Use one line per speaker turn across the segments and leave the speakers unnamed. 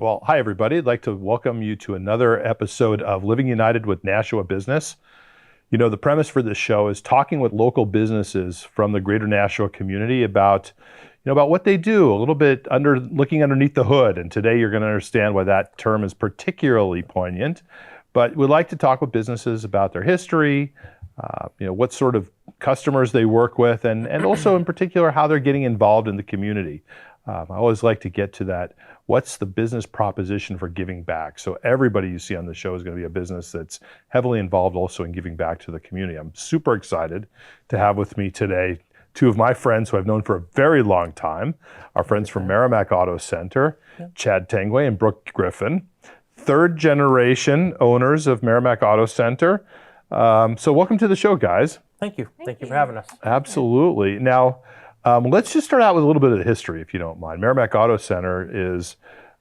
Well, hi, everybody. I'd like to welcome you to another episode of Living United with Nashua Business. You know, the premise for this show is talking with local businesses from the greater Nashua community about what they do, a little bit looking underneath the hood. And today you're going to understand why that term is particularly poignant. But we'd like to talk with businesses about their history, what sort of customers they work with, and also in particular how they're getting involved in the community. I always like to get to that. What's the business proposition for giving back? So everybody you see on the show is going to be a business that's heavily involved also in giving back to the community. I'm super excited to have with me today two of my friends who I've known for a very long time, our friends from Merrimack Auto Center, Chad Tanguay and Brooke Griffin, third generation owners of Merrimack Auto Center. So welcome to the show, guys.
Thank you. Thank you for having us.
Absolutely. Now, let's just start out with a little bit of the history, if you don't mind. Merrimack Auto Center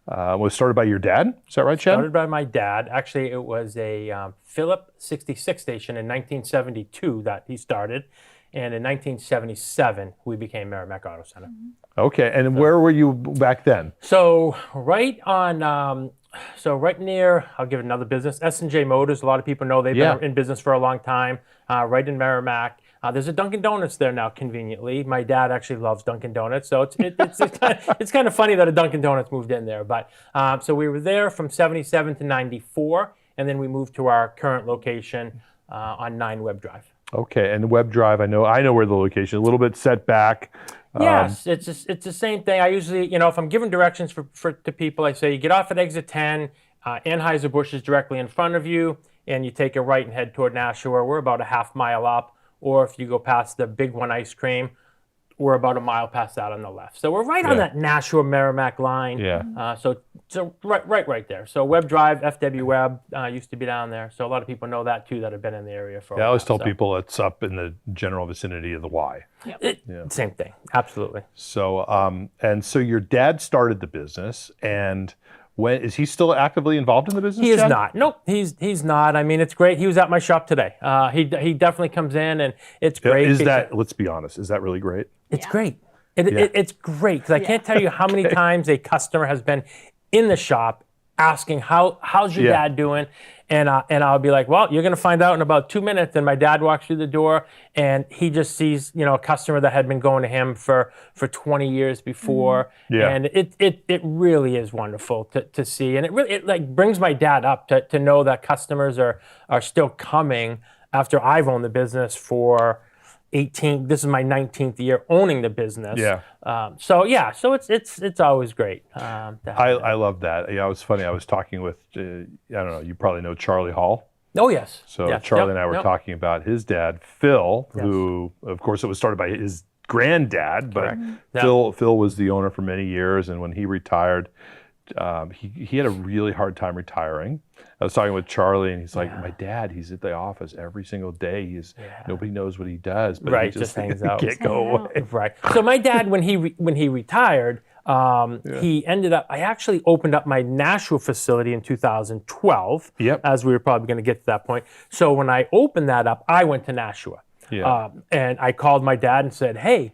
was started by your dad. Is that right, Chad?
Started by my dad. Actually, it was a Philip 66 station in 1972 that he started. And in 1977, we became Merrimack Auto Center.
Okay. And where were you back then?
So right near, I'll give it another business, S&J Motors. A lot of people know they've been in business for a long time, right in Merrimack. There's a Dunkin' Donuts there now, conveniently. My dad actually loves Dunkin' Donuts, so it's kind of funny that a Dunkin' Donuts moved in there. But so we were there from 77 to 94, and then we moved to our current location on 9 Webb Drive.
Okay, and Webb Drive, I know where the location, a little bit set back.
Yes, it's the same thing. I usually, if I'm giving directions to people, I say you get off at exit 10, Anheuser-Busch is directly in front of you, and you take a right and head toward Nashua. We're about a half mile up. Or if you go past the Big One ice cream, we're about a mile past that on the left. So we're right on that Nashua Merrimack line.
Yeah.
So right there. So Webb Drive, FW Webb used to be down there. So a lot of people know that too that have been in the area for a while.
I always tell people it's up in the general vicinity of the Y.
Same thing. Absolutely.
So so your dad started the business, and when is he still actively involved in the business?
He is not. Nope, he's not. I mean, it's great. He was at my shop today. He definitely comes in, and it's great.
Let's be honest, is that really great?
It's great. It's great because I can't tell you how many times a customer has been in the shop asking, how's your dad doing? And I'll be like, well, you're going to find out in about 2 minutes. And my dad walks through the door, and he just sees, a customer that had been going to him for 20 years before. And it really is wonderful to see. And it brings my dad up to know that customers are still coming after I've owned the business for 18. This is my 19th year owning the business. So it's always great.
I love that. It was funny. I was talking with I don't know. You probably know Charlie Hall.
Oh yes.
So Charlie and I were talking about his dad, Phil, who of course it was started by his granddad, but Phil was the owner for many years, and when he retired, he had a really hard time retiring. I was talking with Charlie, and he's like, my dad, he's at the office every single day. Nobody knows what he does, but he just
hangs out.
Can't go away.
Right. So my dad, when he retired, he ended up. I actually opened up my Nashua facility in 2012. As we were probably going to get to that point. So when I opened that up, I went to Nashua, and I called my dad and said, hey,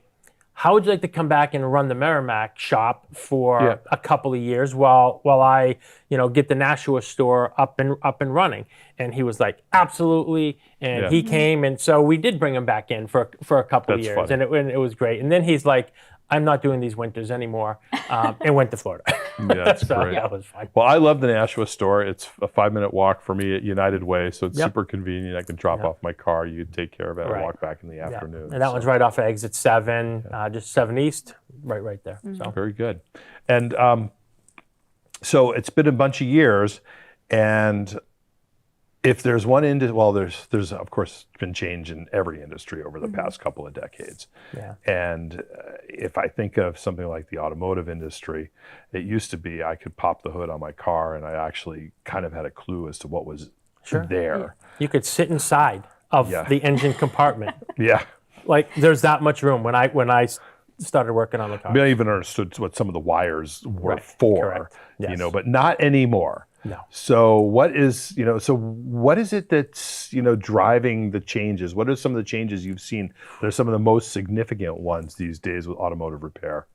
how would you like to come back and run the Merrimack shop for a couple of years while I, get the Nashua store up and running? And he was like, absolutely. And he came, and so we did bring him back in for a couple of years, and it was great. And then he's like, I'm not doing these winters anymore, and went to Florida.
That's great.
Yeah, it was fun.
Well, I love the Nashua store. It's a 5-minute walk for me at United Way, so it's super convenient. I can drop off my car, you can take care of it, and walk back in the afternoon.
And that one's right off of exit 7, just 7 East, right there. So
very good. And so it's been a bunch of years, and if there's one there's of course been change in every industry over the past couple of decades. And if I think of something like the automotive industry, it used to be I could pop the hood on my car and I actually kind of had a clue as to what was there.
You could sit inside of the engine compartment. Like there's that much room when I started working on the car.
I mean, I even understood what some of the wires were for, but not anymore.
No.
So what is it that's, driving the changes? What are some of the changes you've seen that are some of the most significant ones these days with automotive repair?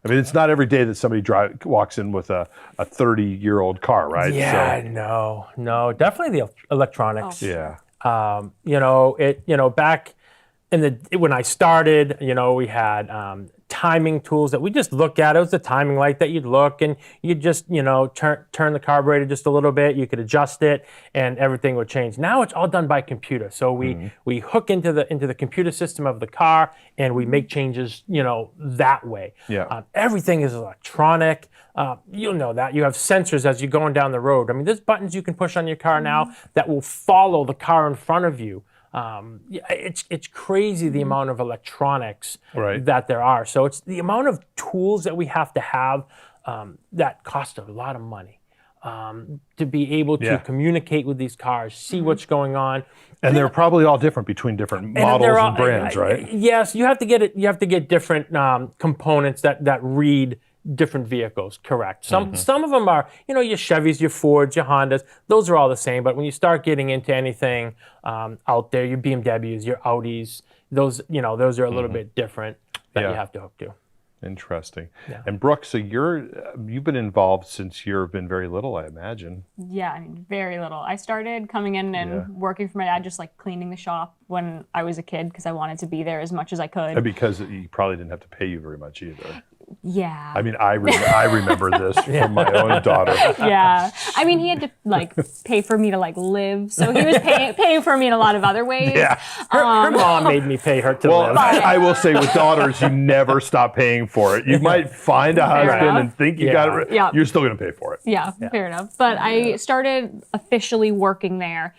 I mean, it's not every day that somebody walks in with a 30-year-old car, right?
Yeah, no, definitely the electronics.
Yeah.
Back when I started, we had timing tools that we just look at. It was the timing light that you'd look and you'd just, turn the carburetor just a little bit. You could adjust it and everything would change. Now it's all done by computer. So we hook into the computer system of the car and we make changes, that way.
Yeah.
Everything is electronic. You'll know that. You have sensors as you're going down the road. I mean, there's buttons you can push on your car now that will follow the car in front of you. It's crazy the amount of electronics that there are. So it's the amount of tools that we have to have that cost a lot of money to be able to communicate with these cars, see what's going on.
And they're probably all different between different models and brands, right?
Yes, you have to get it. You have to get different components that read different vehicles, correct. Some of them are, your Chevys, your Fords, your Hondas, those are all the same. But when you start getting into anything out there, your BMWs, your Audis, those are a little bit different that you have to hook to.
Interesting.
Yeah.
And Brooke, so you've been involved since you've been very little, I imagine.
Yeah, I mean, very little. I started coming in and working for my dad, just like cleaning the shop when I was a kid because I wanted to be there as much as I could.
And because he probably didn't have to pay you very much either.
Yeah.
I mean, I remember this from my own daughter.
Yeah. I mean, he had to pay for me to live, so he was paying for me in a lot of other ways.
Yeah.
Her mom made me pay her to live.
I will say with daughters, you never stop paying for it. You might find a husband and think you got it.
Yeah.
You're still going to pay for it.
Yeah, fair enough. But I started officially working there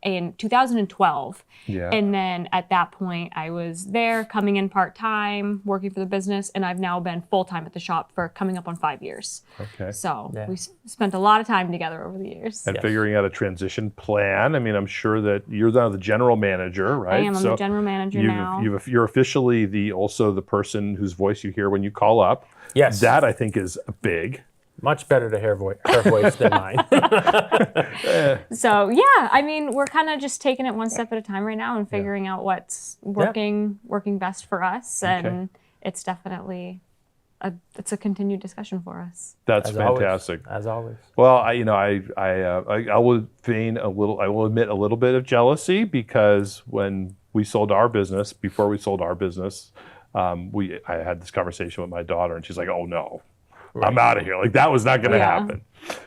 in 2012.
Yeah.
And then at that point, I was there coming in part-time, working for the business, and I've now been full-time at the shop for coming up on 5 years.
Okay.
So we spent a lot of time together over the years.
And figuring out a transition plan. I mean, I'm sure that you're now the general manager, right?
I am. I'm the general manager now.
You're officially also the person whose voice you hear when you call up.
Yes.
That, I think, is big.
Much better to hear her voice than mine.
So I mean, we're kind of just taking it one step at a time right now and figuring out what's working best for us, and it's definitely it's a continued discussion for us.
That's fantastic.
As always.
Well, I will admit a little bit of jealousy because when we sold our business, before we sold our business, I had this conversation with my daughter, and she's like, "Oh no. I'm out of here." Like that was not going to happen.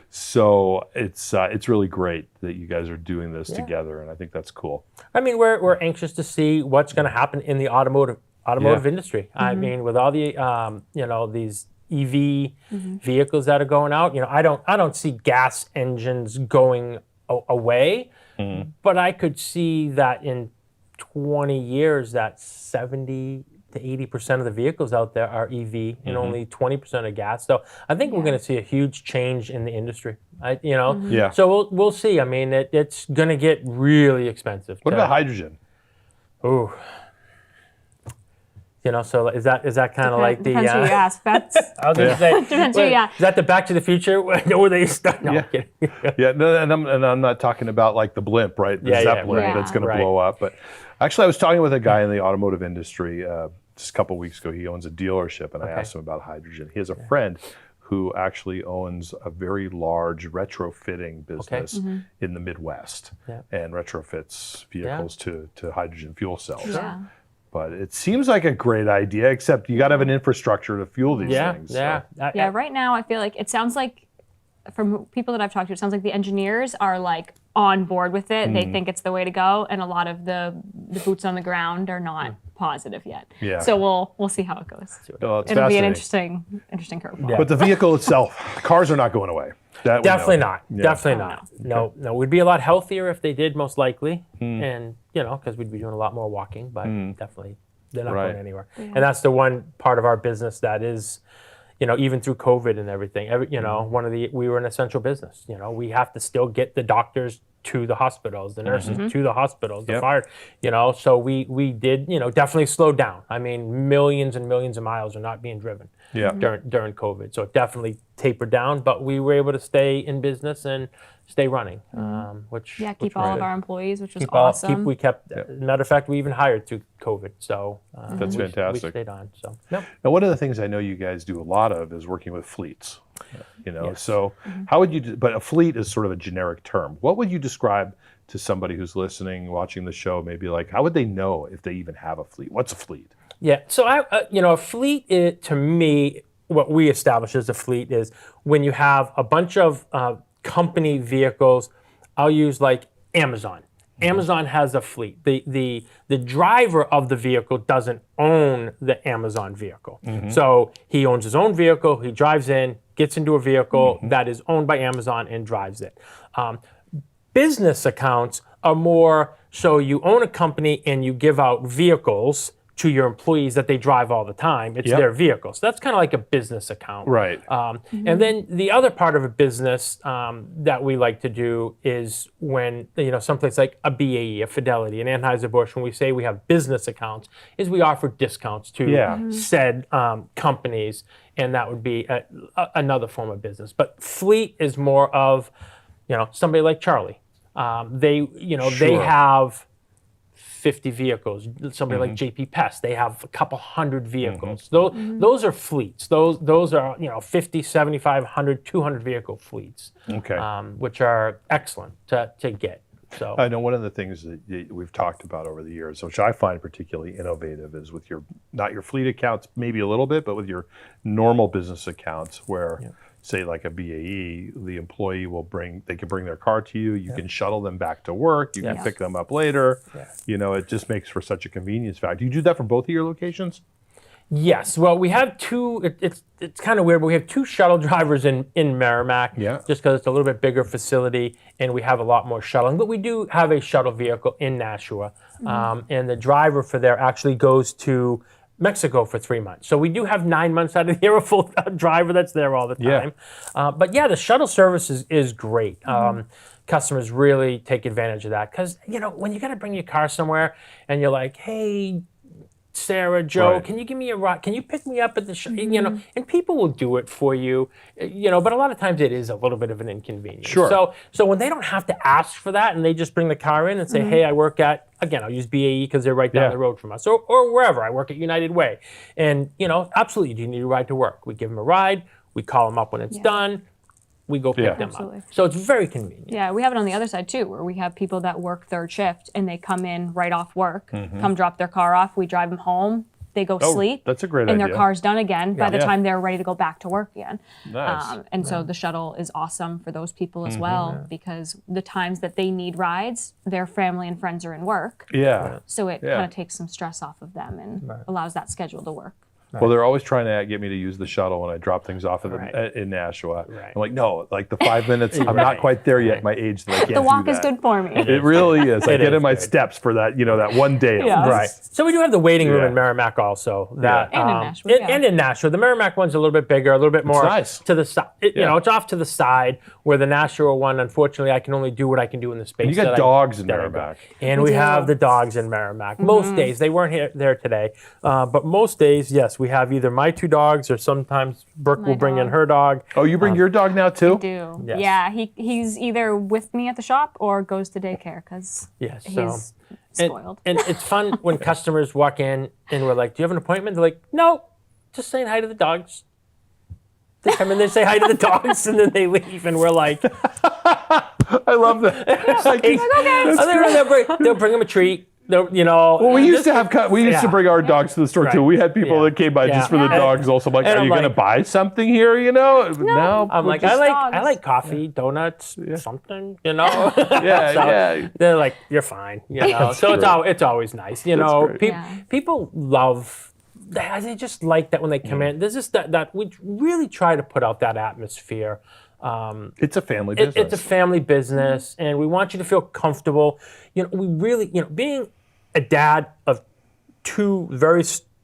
So it's really great that you guys are doing this together, and I think that's cool.
I mean, we're anxious to see what's going to happen in the automotive industry. I mean, with all the these EV vehicles that are going out, I don't see gas engines going away, but I could see that in 20 years that 70 to 80% of the vehicles out there are EV and only 20% are gas. So I think we're going to see a huge change in the industry. So we'll see. I mean, it's going to get really expensive.
What about hydrogen?
Ooh. So is that kind of like the?
Depends who you ask. That's
I was going to say.
depends who you ask.
Is that the Back to the Future? Where they start? No, I'm kidding.
No, and I'm not talking about like the blimp, right? The Zeppelin that's going to blow up. But actually, I was talking with a guy in the automotive industry just a couple weeks ago. He owns a dealership, and I asked him about hydrogen. He has a friend who actually owns a very large retrofitting business in the Midwest and retrofits vehicles to hydrogen fuel cells.
Yeah.
But it seems like a great idea, except you got to have an infrastructure to fuel these things.
Right now, I feel like it sounds like, from people that I've talked to, it sounds like the engineers are like on board with it. They think it's the way to go, and a lot of the boots on the ground are not positive yet.
Yeah.
So we'll see how it goes.
Well,
it'll be an interesting curveball.
But the vehicle itself, cars are not going away.
Definitely not. Definitely not. No, we'd be a lot healthier if they did, most likely, and because we'd be doing a lot more walking. But definitely, they're not going anywhere. Yeah. And that's the one part of our business that is, even through COVID and everything. We were an essential business. We have to still get the doctors to the hospitals, the nurses to the hospitals, the fire, so we did, definitely slow down. I mean, millions and millions of miles are not being driven during COVID. So it definitely tapered down, but we were able to stay in business and stay running,
keep all of our employees, which was awesome.
Matter of fact, we even hired through COVID. So
that's fantastic.
We stayed on. So
now, one of the things I know you guys do a lot of is working with fleets.
Yes.
So how would you? But a fleet is sort of a generic term. What would you describe to somebody who's listening, watching the show? Maybe like, how would they know if they even have a fleet? What's a fleet?
Yeah. So a fleet is, to me, what we establish as a fleet is when you have a bunch of company vehicles. I'll use like Amazon. Amazon has a fleet. The driver of the vehicle doesn't own the Amazon vehicle. So he owns his own vehicle, he drives in, gets into a vehicle that is owned by Amazon and drives it. Business accounts are more so you own a company and you give out vehicles to your employees that they drive all the time. It's their vehicle. So that's kind of like a business account.
Right.
And then the other part of a business that we like to do is when, someplace like a BAE, a Fidelity, an Anheuser-Busch, when we say we have business accounts, is we offer discounts to said companies, and that would be another form of business. But fleet is more of, somebody like Charlie. They have 50 vehicles. Somebody like JP Pest, they have a couple hundred vehicles. Those are fleets. Those are 50, 75, 100, 200 vehicle fleets.
Okay.
Which are excellent to get. So
I know one of the things that we've talked about over the years, which I find particularly innovative, is with not your fleet accounts, maybe a little bit, but with your normal business accounts where say like a BAE, the employee they can bring their car to you, you can shuttle them back to work, you can pick them up later. It just makes for such a convenience factor. Do you do that for both of your locations?
Yes. Well, we have two, it's kind of weird, but we have two shuttle drivers in Merrimack, just because it's a little bit bigger facility and we have a lot more shuttling. But we do have a shuttle vehicle in Nashua. And the driver for there actually goes to Mexico for 3 months. So we do have 9 months out of the year a full driver that's there all the time. But the shuttle service is great. Customers really take advantage of that because, when you got to bring your car somewhere and you're like, hey, Sarah, Joe, can you give me a ride? Can you pick me up at the and people will do it for you, but a lot of times it is a little bit of an inconvenience.
Sure.
So when they don't have to ask for that and they just bring the car in and say, hey, I work at, again, I'll use BAE because they're right down the road from us, or wherever. I work at United Way. And, absolutely, do you need a ride to work? We give them a ride. We call them up when it's done. We go pick them up. So it's very convenient.
Yeah, we have it on the other side too, where we have people that work third shift and they come in right off work, come drop their car off, we drive them home, they go sleep.
That's a great
idea. And their
idea.
car's done again by the time they're ready to go back to work again.
Nice.
And so the shuttle is awesome for those people as well, because the times that they need rides, their family and friends are in work. So it kind of takes some stress off of them and allows that schedule to work.
Well, they're always trying to get me to use the shuttle when I drop things off in Nashua. I'm like, no, like the 5 minutes, I'm not quite there yet, my age, that I can't do that.
The walk is good for me.
It really is. I get in my steps for that, that one day.
Right. So we do have the waiting room in Merrimack also. That,
and in Nashua.
And in Nashua. The Merrimack one's a little bit bigger, a little bit more to the side. It's off to the side, where the Nashua one, unfortunately, I can only do what I can do in the space.
And you got dogs in Merrimack.
And we have the dogs in Merrimack. Most days. They weren't there today. But most days, yes, we have either my two dogs, or sometimes Brooke will bring in her dog.
Oh, you bring your dog now too?
I do.
Yes.
Yeah, he's either with me at the shop or goes to daycare because he's spoiled.
And it's fun when customers walk in and we're like, do you have an appointment? They're like, no, just saying hi to the dogs. They come in, they say hi to the dogs, and then they leave, and we're like,
I love that. It's like,
okay. They'll bring them a treat.
Well, we used to bring our dogs to the store too. We had people that came by just for the dogs. Also, I'm like, are you going to buy something here? No.
I'm like, I like coffee, donuts, something. They're like, you're fine. So it's always nice. People love. They just like that when they come in. There's just that we really try to put out that atmosphere.
It's a family business.
It's a family business, and we want you to feel comfortable. We really, being a dad of two very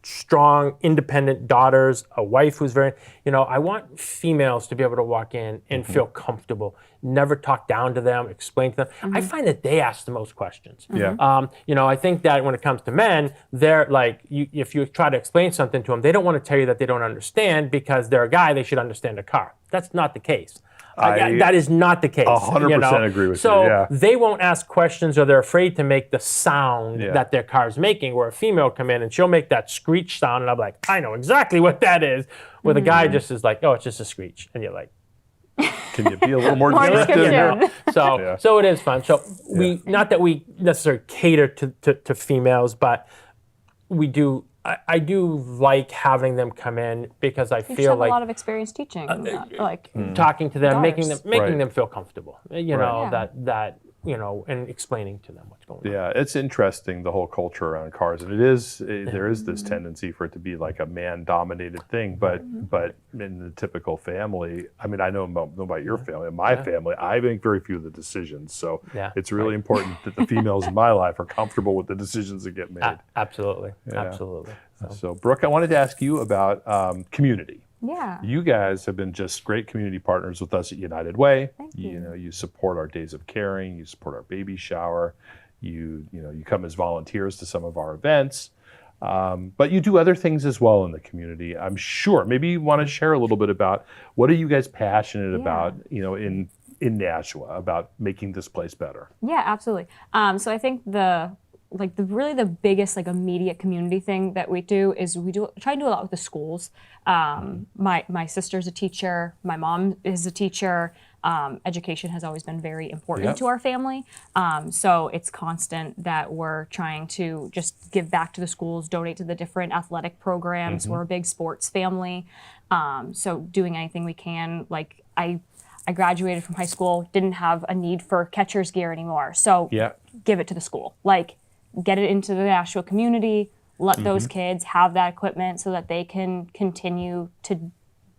strong, independent daughters, a wife who's very, I want females to be able to walk in and feel comfortable, never talk down to them, explain to them. I find that they ask the most questions.
Yeah.
I think that when it comes to men, they're like, if you try to explain something to them, they don't want to tell you that they don't understand because they're a guy, they should understand a car. That's not the case. That is not the case.
100% agree with you.
So they won't ask questions, or they're afraid to make the sound that their car's making. Where a female will come in and she'll make that screech sound, and I'm like, I know exactly what that is. Where the guy just is like, oh, it's just a screech, and you're like,
can you be a little more
descriptive?
So it is fun. So not that we necessarily cater to females, but we do. I do like having them come in because I feel like
a lot of experience teaching,
talking to them,
daughters.
making them feel comfortable. That and explaining to them what's going on.
Yeah, it's interesting, the whole culture around cars, and there is this tendency for it to be like a man-dominated thing, but in the typical family, I mean, I know about your family. In my family, I make very few of the decisions, so it's really important that the females in my life are comfortable with the decisions that get made.
Absolutely.
So, Brooke, I wanted to ask you about community.
Yeah.
You guys have been just great community partners with us at United Way.
Thank you.
You support our Days of Caring, you support our baby shower, you come as volunteers to some of our events. But you do other things as well in the community, I'm sure. Maybe you want to share a little bit about what are you guys passionate about, in Nashua, about making this place better?
Yeah, absolutely. So I think the biggest immediate community thing that we do is try to do a lot with the schools. My sister's a teacher, my mom is a teacher. Education has always been very important to our family. So it's constant that we're trying to just give back to the schools, donate to the different athletic programs. We're a big sports family. So doing anything we can. Like I graduated from high school, didn't have a need for catcher's gear anymore. So give it to the school. Get it into the Nashua community, let those kids have that equipment so that they can continue to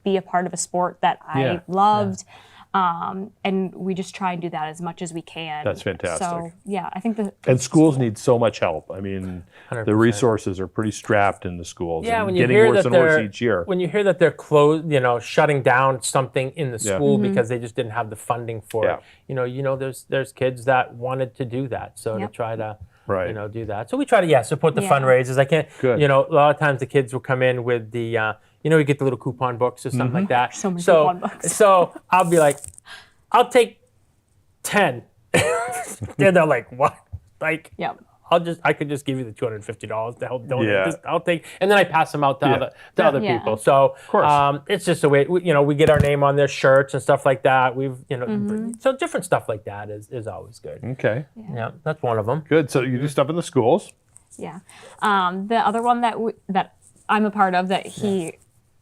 be a part of a sport that I loved. And we just try and do that as much as we can.
That's fantastic.
So, I think
and schools need so much help. I mean, 100%. The resources are pretty strapped in the schools.
Yeah,
and
when you
getting
hear
worse
that
and worse each year.
When you hear that they're closed, shutting down something in the school because they just didn't have the funding for it. There's kids that wanted to do that. So to try to do that. So we try to support the fundraisers. I can't.
Good.
A lot of times the kids will come in with the you get the little coupon books or something like that.
So many coupon books.
So I'll be like, I'll take 10. And they're like, what? I could just give you the $250 to help donate. I'll take, and then I pass them out to other people. So it's just a way. We get our name on their shirts and stuff like that. So different stuff like that is always good.
Okay.
Yeah, that's one of them.
Good. So you do stuff in the schools.
Yeah. The other one that I'm a part of that he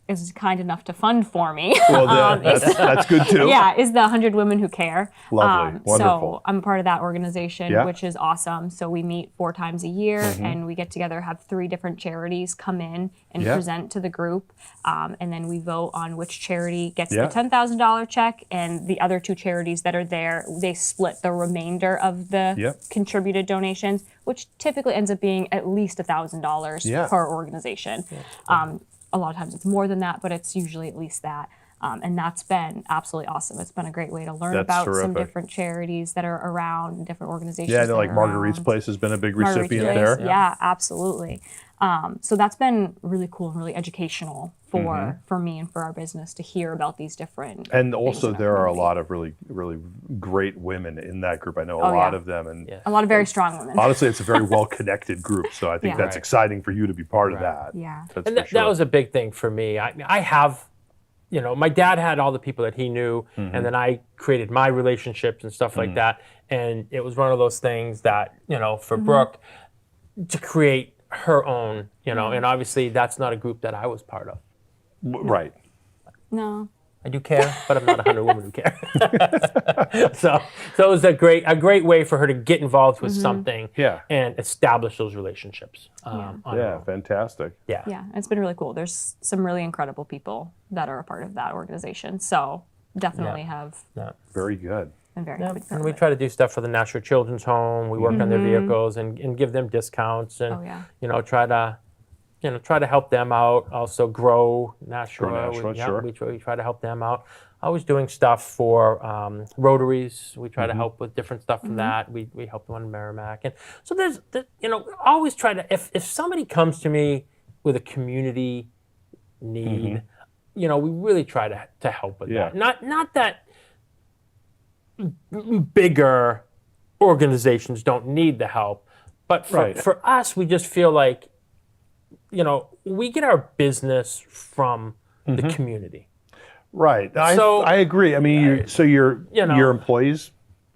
is kind enough to fund for me.
Well, that's good too.
Is the 100 Women Who Care.
Lovely, wonderful.
So I'm a part of that organization, which is awesome. So we meet 4 times a year, and we get together, have 3 different charities come in and present to the group, and then we vote on which charity gets the $10,000 check, and the other 2 charities that are there, they split the remainder of the contributed donations, which typically ends up being at least $1,000 per organization. A lot of times it's more than that, but it's usually at least that. And that's been absolutely awesome. It's been a great way to learn about some different charities that are around, and different organizations.
Yeah, I know, like Marguerite's Place has been a big recipient there.
Yeah, absolutely. So that's been really cool and really educational for me and for our business to hear about these different.
And also there are a lot of really, really great women in that group. I know a lot of them. And
a lot of very strong women.
Honestly, it's a very well-connected group. So I think that's exciting for you to be part of that.
Yeah.
And that was a big thing for me. I have, my dad had all the people that he knew, and then I created my relationships and stuff like that. And it was one of those things that, for Brooke to create her own, and obviously that's not a group that I was part of.
Right.
No.
I do care, but I'm not 100 women who care. so it was a great way for her to get involved with something and establish those relationships.
Fantastic.
Yeah, it's been really cool. There's some really incredible people that are a part of that organization. So definitely have
very good.
been very happy to
And we try to do stuff for the Nashua Children's Home. We work on their vehicles and give them discounts and try to try to help them out. Also grow Nashua.
Sure.
We try to help them out. Always doing stuff for Rotaries. We try to help with different stuff from that. We help them on Merrimack. And so there's always try to, if somebody comes to me with a community need, we really try to help with that. Not that bigger organizations don't need the help, but for us, we just feel like, we get our business from the community.
Right.
So,
I agree. I mean, your employees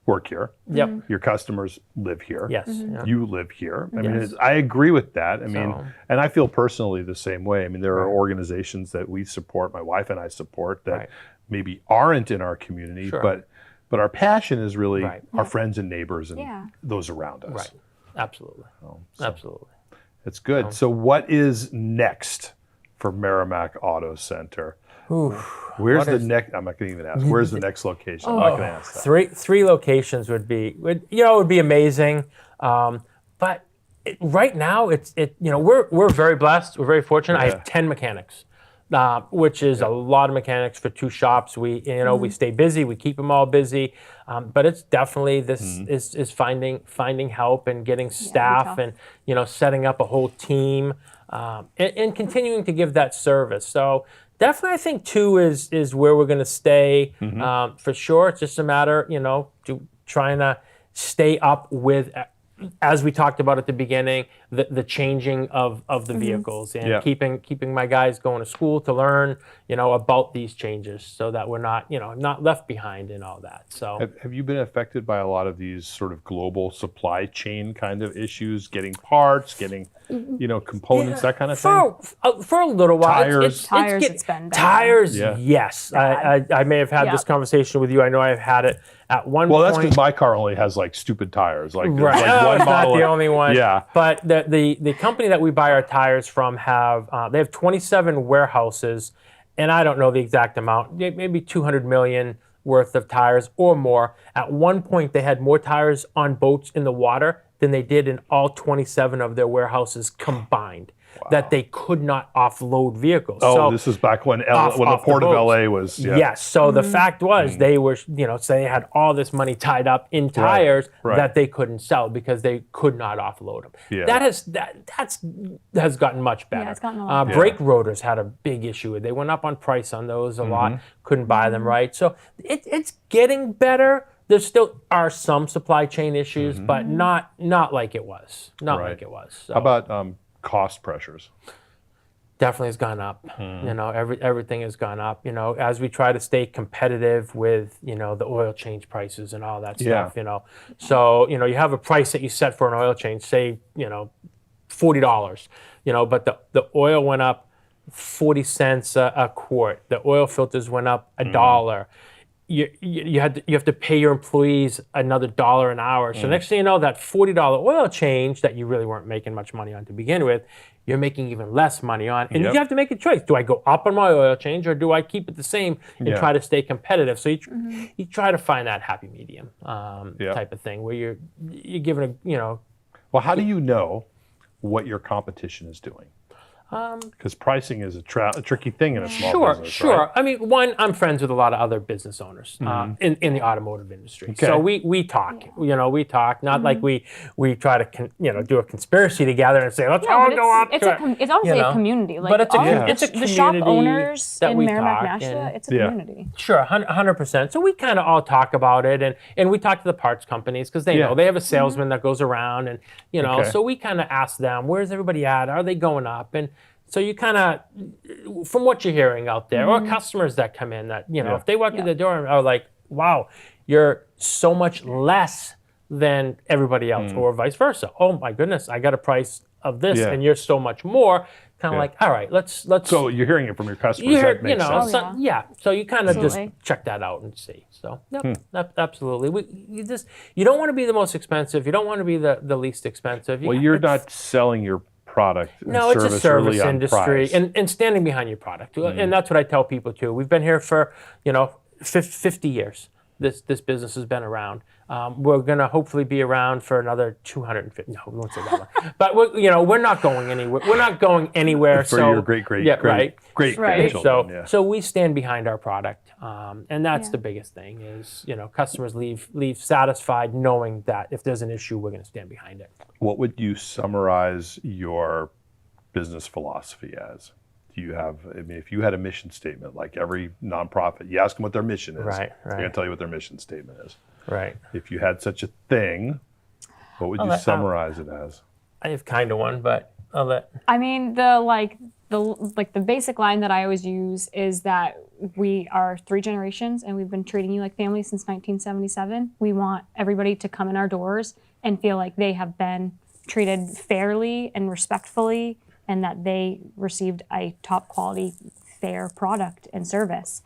work here.
Yep.
Your customers live here.
Yes.
You live here. I mean, I agree with that. I mean, and I feel personally the same way. I mean, there are organizations that we support, my wife and I support, that maybe aren't in our community, but our passion is really our friends and neighbors and those around us.
Right. Absolutely. Absolutely.
It's good. So what is next for Merrimack Auto Center? Where's the next? I'm not going to even ask. Where's the next location? I'm not going to ask that.
Three locations would be amazing. But right now, we're very blessed. We're very fortunate. I have 10 mechanics, which is a lot of mechanics for 2 shops. We we stay busy. We keep them all busy. But it's definitely is finding help and getting staff and setting up a whole team and continuing to give that service. So. Definitely, I think 2 is where we're going to stay for sure. It's just a matter, trying to stay up with, as we talked about at the beginning, the changing of the vehicles and keeping my guys going to school to learn, about these changes, so that we're not left behind in all that. So,
have you been affected by a lot of these sort of global supply chain kind of issues, getting parts, getting components, that kind of thing?
For a little while.
Tires.
It's been bad.
Tires, yes. I may have had this conversation with you. I know I've had it at one point.
Well, that's because my car only has like stupid tires. Like,
right.
like one
it's
model.
Not the only one.
Yeah.
But the company that we buy our tires from they have 27 warehouses, and I don't know the exact amount, maybe 200 million worth of tires or more. At one point, they had more tires on boats in the water than they did in all 27 of their warehouses combined. That they could not offload vehicles.
So this is back when the port of LA was. Yeah.
Yes. So the fact was they were, so they had all this money tied up in tires that they couldn't sell because they could not offload them. Yeah. That has gotten much better.
Yeah, it's gotten a lot better.
Brake rotors had a big issue. They went up on price on those a lot. Couldn't buy them right. So it's getting better. There still are some supply chain issues, but not like it was. Not like it was. So.
How about cost pressures?
Definitely has gone up. Everything has gone up. As we try to stay competitive with the oil change prices and all that stuff. So you have a price that you set for an oil change, say $40. But the oil went up 40 cents a quart. The oil filters went up $1. You have to pay your employees another $1 an hour. So next thing you know, that $40 oil change that you really weren't making much money on to begin with, you're making even less money on. And you have to make a choice. Do I go up on my oil change, or do I keep it the same and try to stay competitive? So you try to find that happy medium type of thing where you're giving
Well, how do you know what your competition is doing? Because pricing is a tricky thing in a small business.
Sure.
Right?
I mean, one, I'm friends with a lot of other business owners in the automotive industry. Okay. So we talk. We talk. Not like we try to do a conspiracy together and say let's all go up.
It's obviously a community. Like,
but it's a community.
The shop owners in Merrimack, Nashua. It's a community.
Sure, 100%. So we kind of all talk about it, and we talk to the parts companies because they know they have a salesman that goes around, and so we kind of ask them, where's everybody at? Are they going up? And so you kind of, from what you're hearing out there, or customers that come in that, if they walk through the door and are like, wow, you're so much less than everybody else, or vice versa. Oh my goodness, I got a price of this and you're so much more. Kind of like, all right, let's. So
you're hearing it from your customers. That makes sense.
So you kind of just check that out and see. So absolutely. You don't want to be the most expensive. You don't want to be the least expensive.
You're not selling your product.
No, it's a service industry, and standing behind your product, and that's what I tell people too. We've been here for 50 years. This business has been around. We're going to hopefully be around for another 250. No, we won't say that one. But we're not going anywhere. We're not going anywhere.
For your great grandchildren.
So we stand behind our product, and that's the biggest thing. Is customers leave satisfied knowing that if there's an issue, we're going to stand behind it.
What would you summarize your business philosophy as? Do you have? I mean, if you had a mission statement, like every nonprofit, you ask them what their mission is.
Right.
They're going to tell you what their mission statement is.
Right.
If you had such a thing, what would you summarize it as?
I have kind of one, but I'll let.
I mean, the basic line that I always use is that we are 3 generations and we've been treating you like family since 1977. We want everybody to come in our doors and feel like they have been treated fairly and respectfully, and that they received a top quality, fair product and service.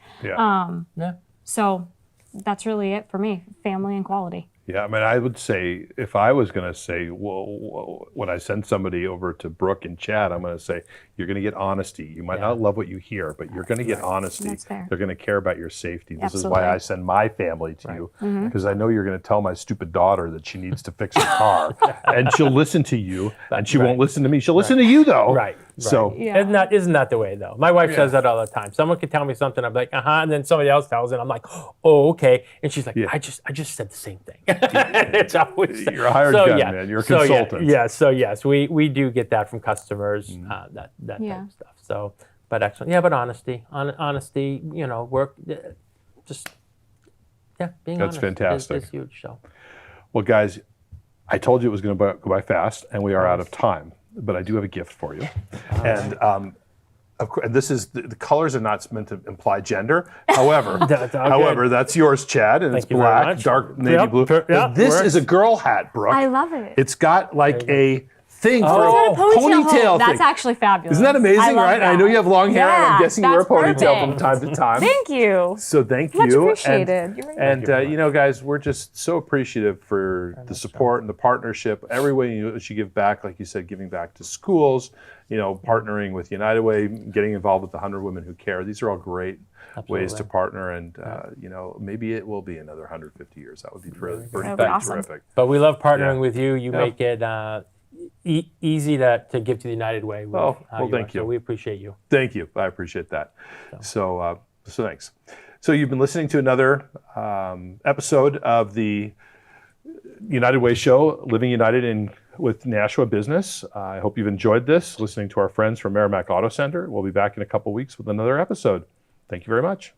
So that's really it for me, family and quality.
Yeah, I mean, I would say, if I was going to say, well, when I send somebody over to Brooke and Chad, I'm going to say, you're going to get honesty. You might not love what you hear, but you're going to get honesty.
That's fair.
They're going to care about your safety. This
Absolutely.
is why I send my family to you, because I know you're going to tell my stupid daughter that she needs to fix her car, and she'll listen to you, and she won't listen to me. She'll listen to you, though.
Right.
So
isn't that the way, though? My wife says that all the time. Someone can tell me something, I'm like, and then somebody else tells it, I'm like, oh, okay. And she's like, I just said the same thing. It's always
you're a hired gun, man. You're a consultant.
So yes, we do get that from customers, that type of stuff. So, but excellent. Yeah, but honesty, work, just being honest.
That's fantastic.
Is huge. So,
well, guys, I told you it was going to go by fast, and we are out of time. But I do have a gift for you, and of course, this is the colors are not meant to imply gender. However, that's yours, Chad, and it's black, dark navy blue. This is a girl hat, Brooke.
I love it.
It's got like a thing for a
ponytail
thing.
That's actually fabulous.
Isn't that amazing, right?
That.
I know you have long hair, and I'm guessing you wear a ponytail
perfect.
from time to time.
Thank you.
So thank you.
Much appreciated.
And guys, we're just so appreciative for the support and the partnership. Every way you give back, like you said, giving back to schools, partnering with United Way, getting involved with the 100 Women Who Care. These are all great ways to partner, and maybe it will be another 150 years. That would be pretty
awesome.
terrific.
But we love partnering with you. You make it easy to give to the United Way.
Thank you.
So we appreciate you.
Thank you. I appreciate that. So thanks. So you've been listening to another episode of the United Way Show, Living United with Nashua Business. I hope you've enjoyed this, listening to our friends from Merrimack Auto Center. We'll be back in a couple weeks with another episode. Thank you very much.